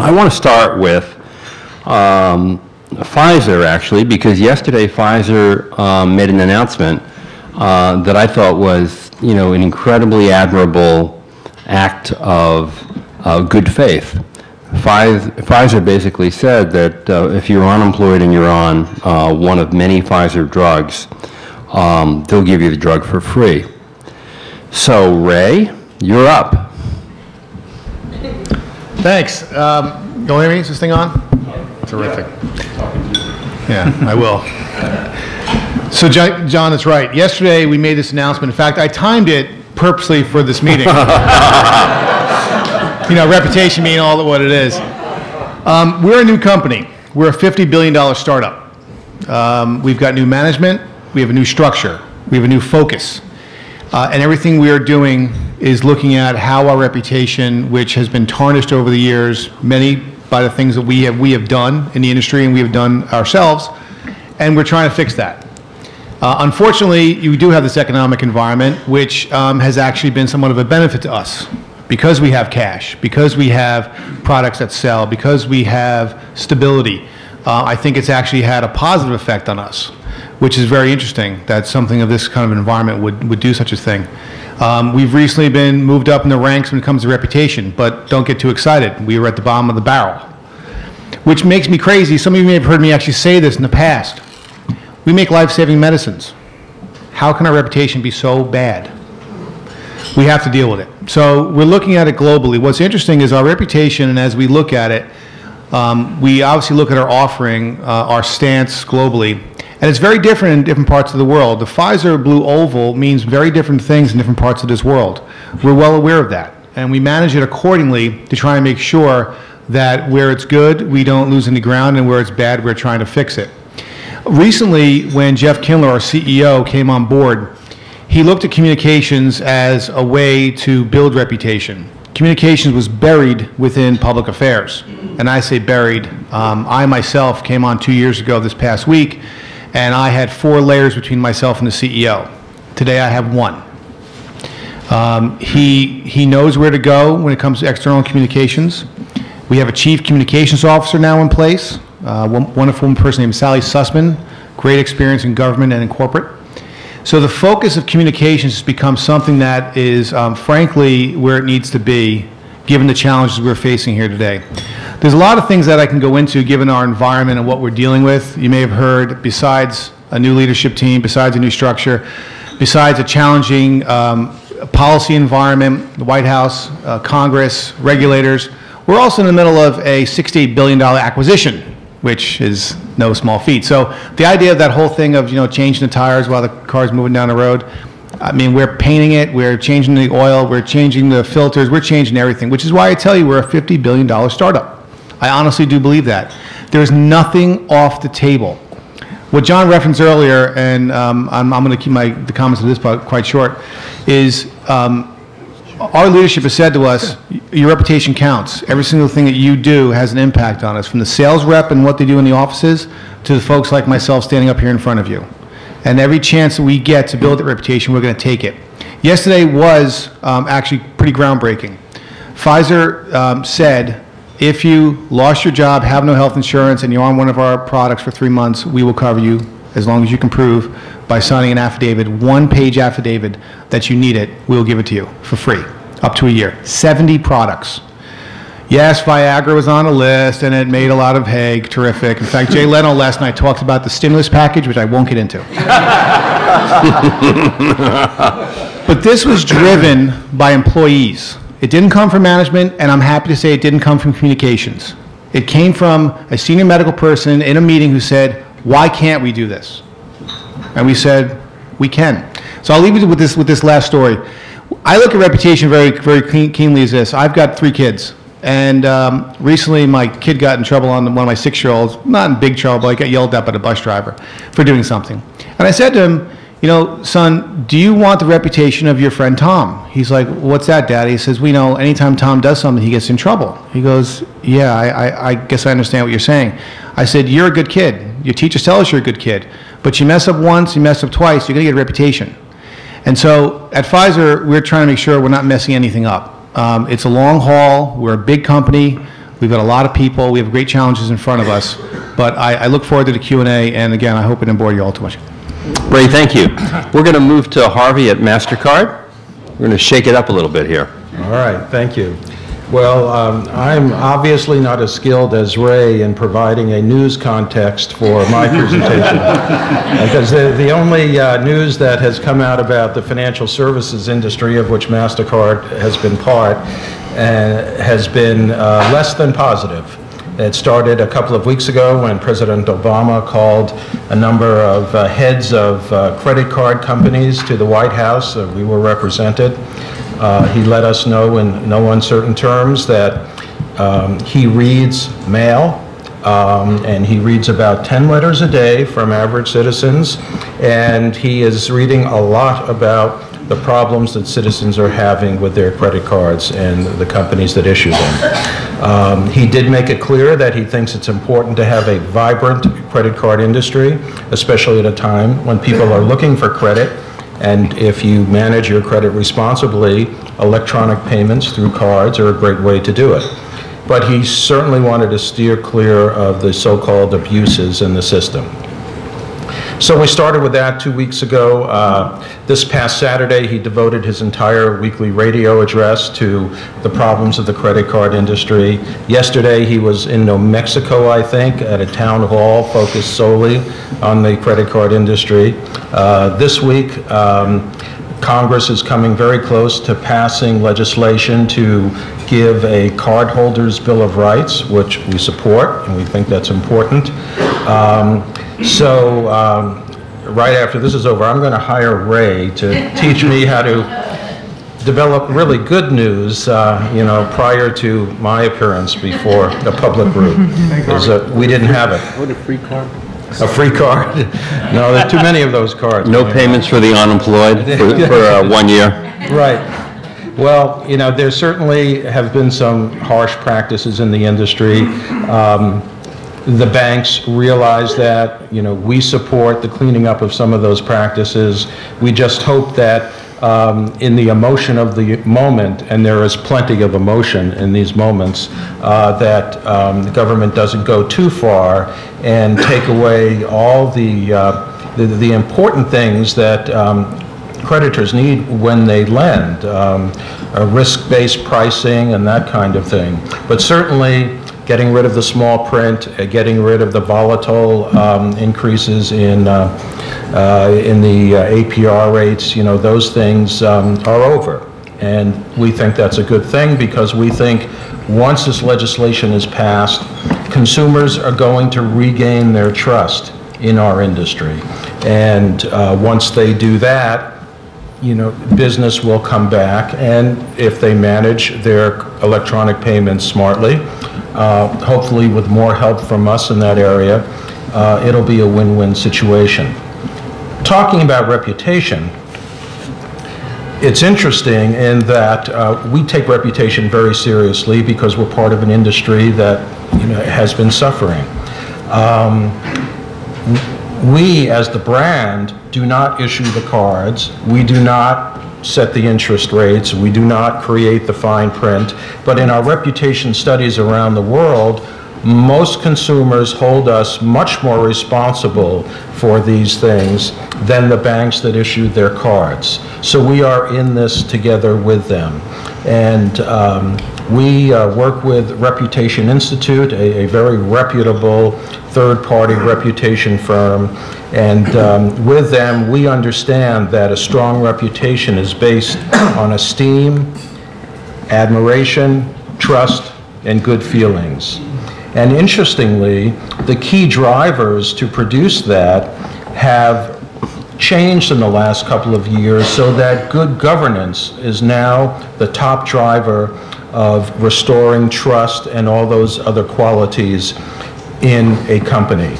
I want to start with Pfizer, actually, because yesterday Pfizer made an announcement that I thought was, an incredibly admirable act of good faith. Pfizer basically said that if you're unemployed and you're on one of many Pfizer drugs, they'll give you the drug for free. So, Ray, you're up. Thanks. You'll hear me? Is this thing on? Terrific. Yeah, I will. So, John, that's right. Yesterday we made this announcement. In fact, I timed it purposely for this meeting. Reputation being all what it is. We're a new company. We're a $50 billion startup. We've got new management. We have a new structure. We have a new focus. And everything we are doing is looking at how our reputation, which has been tarnished over the years, many by the things that we have done in the industry and we have done ourselves, and we're trying to fix that. Unfortunately, you do have this economic environment, which has actually been somewhat of a benefit to us. Because we have cash, because we have products that sell, because we have stability, I think it's actually had a positive effect on us, which is very interesting that something of this kind of environment would do such a thing. We've recently been moved up in the ranks when it comes to reputation, but don't get too excited. We were at the bottom of the barrel, which makes me crazy. Some of you may have heard me actually say this in the past. We make life-saving medicines. How can our reputation be so bad? We have to deal with it. So we're looking at it globally. What's interesting is our reputation, and as we look at it, we obviously look at our offering, our stance globally, and it's very different in different parts of the world. The Pfizer blue oval means very different things in different parts of this world. We're well aware of that, and we manage it accordingly to try and make sure that where it's good, we don't lose any ground, and where it's bad, we're trying to fix it. Recently, when Jeff Kindler, our CEO, came on board, he looked at communications as a way to build reputation. Communications was buried within public affairs. And I say buried. I myself came on 2 years ago this past week, and I had 4 layers between myself and the CEO. Today I have 1. He knows where to go when it comes to external communications. We have a chief communications officer now in place, wonderful person named Sally Sussman, great experience in government and in corporate. So the focus of communications has become something that is, frankly, where it needs to be, given the challenges we're facing here today. There's a lot of things that I can go into, given our environment and what we're dealing with. You may have heard, besides a new leadership team, besides a new structure, besides a challenging policy environment, the White House, Congress, regulators, we're also in the middle of a $68 billion acquisition, which is no small feat. So the idea of that whole thing of changing the tires while the car's moving down the road, I mean, we're painting it, we're changing the oil, we're changing the filters, we're changing everything, which is why I tell you we're a $50 billion startup. I honestly do believe that. There's nothing off the table. What John referenced earlier, and I'm going to keep the comments of this part quite short, is our leadership has said to us, your reputation counts. Every single thing that you do has an impact on us, from the sales rep and what they do in the offices to the folks like myself standing up here in front of you. And every chance that we get to build that reputation, we're going to take it. Yesterday was actually pretty groundbreaking. Pfizer said, if you lost your job, have no health insurance, and you're on one of our products for 3 months, we will cover you as long as you can prove by signing an affidavit, 1-page affidavit that you need it, we'll give it to you for free, up to a year. 70 products. Yes, Viagra was on a list, and it made a lot of hay. Terrific. In fact, Jay Leno last night talked about the stimulus package, which I won't get into. But this was driven by employees. It didn't come from management, and I'm happy to say it didn't come from communications. It came from a senior medical person in a meeting who said, why can't we do this? And we said, we can. So I'll leave you with this last story. I look at reputation very, very keenly as this. I've got 3 kids. And recently my kid got in trouble on one of my 6-year-olds, not in big trouble, but I got yelled at by the bus driver for doing something. And I said to him, son, do you want the reputation of your friend Tom? He's like, what's that, Daddy? He says, we know anytime Tom does something, he gets in trouble. He goes, yeah, I guess I understand what you're saying. I said, you're a good kid. Your teachers tell us you're a good kid. But you mess up once, you mess up twice, you're going to get a reputation. And so at Pfizer, we're trying to make sure we're not messing anything up. It's a long haul. We're a big company. We've got a lot of people. We have great challenges in front of us. But I look forward to the Q&A, and again, I hope it didn't bore you all too much. Ray, thank you. We're going to move to Harvey at MasterCard. We're going to shake it up a little bit here. All right, thank you. Well, I'm obviously not as skilled as Ray in providing a news context for my presentation, because the only news that has come out about the financial services industry, of which MasterCard has been part, has been less than positive. It started a couple of weeks ago when President Obama called a number of heads of credit card companies to the White House. We were represented. He let us know in no uncertain terms that he reads mail, and he reads about 10 letters a day from average citizens, and he is reading a lot about the problems that citizens are having with their credit cards and the companies that issue them. He did make it clear that he thinks it's important to have a vibrant credit card industry, especially at a time when people are looking for credit. And if you manage your credit responsibly, electronic payments through cards are a great way to do it. But he certainly wanted to steer clear of the so-called abuses in the system. So we started with that 2 weeks ago. This past Saturday, he devoted his entire weekly radio address to the problems of the credit card industry. Yesterday, he was in New Mexico, I think, at a town hall focused solely on the credit card industry. This week, Congress is coming very close to passing legislation to give a cardholder's Bill of Rights, which we support, and we think that's important. Right after this is over, I'm going to hire Ray to teach me how to develop really good news, prior to my appearance before a public group, because we didn't have it. What, a free card? A free card? No, there are too many of those cards. No payments for the unemployed for 1 year? Right. Well, there certainly have been some harsh practices in the industry. The banks realize that, we support the cleaning up of some of those practices. We just hope that in the emotion of the moment, and there is plenty of emotion in these moments, that the government doesn't go too far and take away all the important things that creditors need when they lend, risk-based pricing and that kind of thing. But certainly, getting rid of the small print, getting rid of the volatile increases in the APR rates, those things are over. And we think that's a good thing, because we think once this legislation is passed, consumers are going to regain their trust in our industry. And once they do that, business will come back, and if they manage their electronic payments smartly, hopefully with more help from us in that area, it'll be a win-win situation. Talking about reputation, it's interesting in that we take reputation very seriously, because we're part of an industry that has been suffering. We, as the brand, do not issue the cards. We do not set the interest rates. We do not create the fine print. But in our reputation studies around the world, most consumers hold us much more responsible for these things than the banks that issued their cards. So we are in this together with them. And we work with Reputation Institute, a very reputable third-party reputation firm. And with them, we understand that a strong reputation is based on esteem, admiration, trust, and good feelings. And interestingly, the key drivers to produce that have changed in the last couple of years, so that good governance is now the top driver of restoring trust and all those other qualities in a company.